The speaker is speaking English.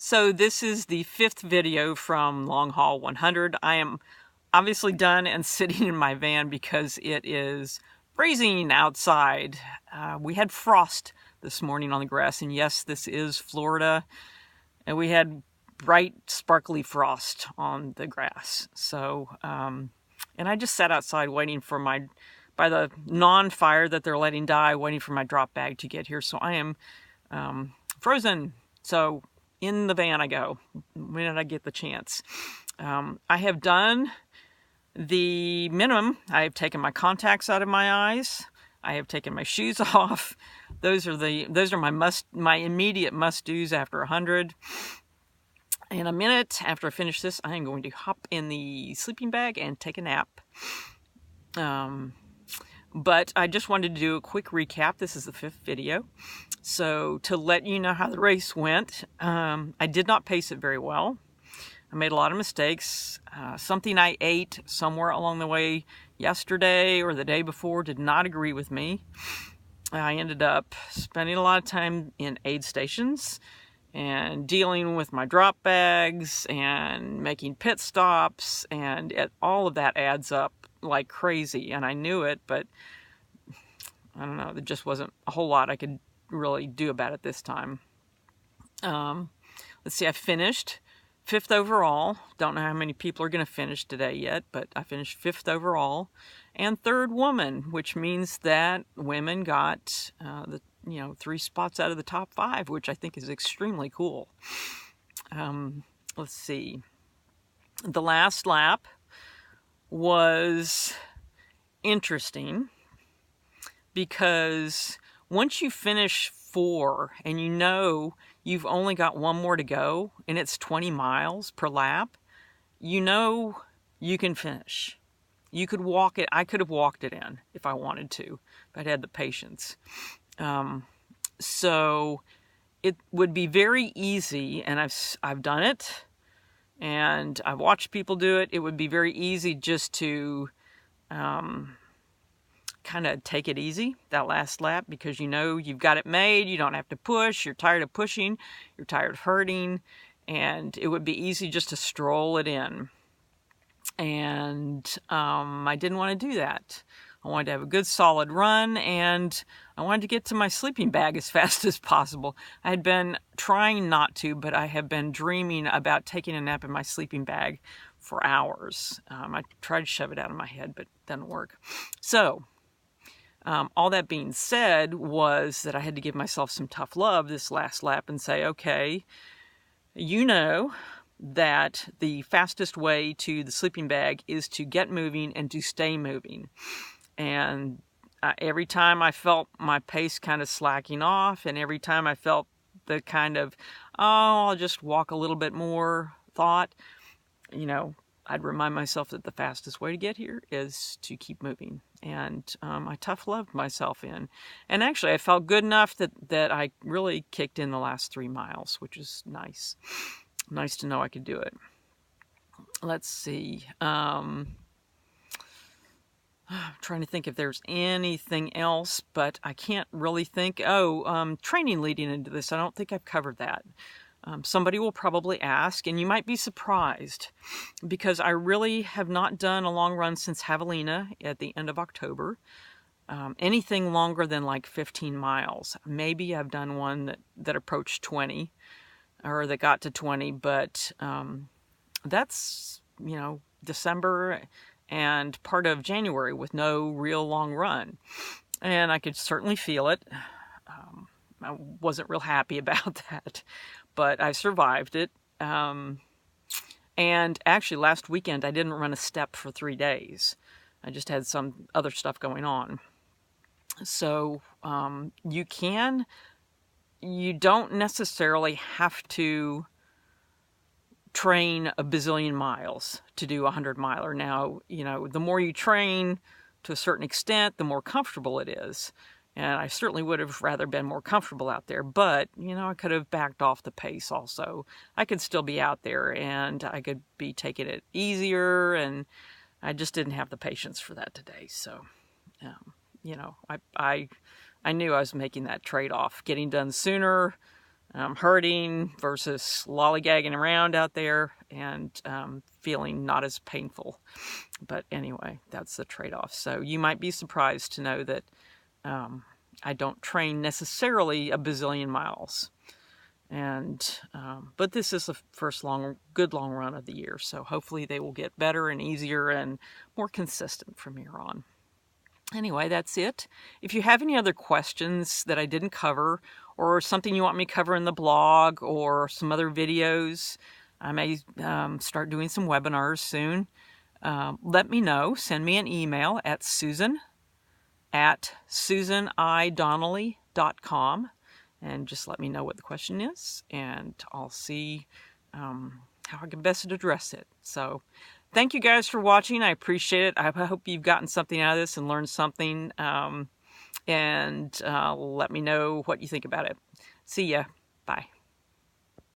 So this is the 5th video from Long Haul 100. I am obviously done and sitting in my van because it is freezing outside. We had frost this morning on the grass, and yes, this is Florida, and we had bright, sparkly frost on the grass. So, and I just sat outside waiting for by the non-fire that they're letting die, waiting for my drop bag to get here. So I am frozen. So in the van I go, when I get the chance. I have done the minimum. I have taken my contacts out of my eyes. I have taken my shoes off. Those are my immediate must-dos after 100. In a minute, after I finish this, I am going to hop in the sleeping bag and take a nap. But I just wanted to do a quick recap. This is the 5th video. So to let you know how the race went, I did not pace it very well. I made a lot of mistakes. Something I ate somewhere along the way yesterday or the day before did not agree with me. I ended up spending a lot of time in aid stations and dealing with my drop bags and making pit stops, and all of that adds up like crazy. And I knew it, but I don't know, there just wasn't a whole lot I could really do about it this time. Let's see, I finished 5th overall. Don't know how many people are going to finish today yet, but I finished 5th overall and 3rd woman, which means that women got 3 spots out of the top 5, which I think is extremely cool. Let's see. The last lap was interesting because once you finish 4 and you know you've only got 1 more to go and it's 20 miles per lap, you know you can finish. You could walk it. I could have walked it in if I wanted to, if I'd had the patience. So it would be very easy, and I've done it, and I've watched people do it. It would be very easy just to kind of take it easy that last lap, because you know you've got it made. You don't have to push. You're tired of pushing. You're tired of hurting, and it would be easy just to stroll it in. And I didn't want to do that. I wanted to have a good solid run, and I wanted to get to my sleeping bag as fast as possible. I had been trying not to, but I have been dreaming about taking a nap in my sleeping bag for hours. I tried to shove it out of my head, but it didn't work. So all that being said was that I had to give myself some tough love this last lap and say, okay, you know that the fastest way to the sleeping bag is to get moving and to stay moving. And every time I felt my pace kind of slacking off, and every time I felt the kind of, I'll just walk a little bit more thought, I'd remind myself that the fastest way to get here is to keep moving. And I tough loved myself in. And actually, I felt good enough that I really kicked in the last 3 miles, which is nice. Nice to know I could do it. Let's see. I'm trying to think if there's anything else, but I can't really think. Training leading into this. I don't think I've covered that. Somebody will probably ask, and you might be surprised, because I really have not done a long run since Javelina at the end of October. Anything longer than like 15 miles. Maybe I've done one that approached 20, or that got to 20, but that's, December and part of January with no real long run. And I could certainly feel it. I wasn't real happy about that, but I survived it. And actually last weekend I didn't run a step for 3 days. I just had some other stuff going on. So you don't necessarily have to train a bazillion miles to do a 100-miler. Now, the more you train to a certain extent, the more comfortable it is. And I certainly would have rather been more comfortable out there, but, I could have backed off the pace also. I could still be out there, and I could be taking it easier, and I just didn't have the patience for that today. So, I knew I was making that trade-off, getting done sooner hurting versus lollygagging around out there and feeling not as painful. But anyway, that's the trade-off. So you might be surprised to know that I don't train necessarily a bazillion miles. And but this is the first good long run of the year, so hopefully they will get better and easier and more consistent from here on. Anyway, that's it. If you have any other questions that I didn't cover, or something you want me to cover in the blog, or some other videos, I may start doing some webinars soon. Let me know. Send me an email at susan@susanidonnelly.com. And just let me know what the question is, and I'll see how I can best address it. So thank you guys for watching. I appreciate it. I hope you've gotten something out of this and learned something. And let me know what you think about it. See ya. Bye.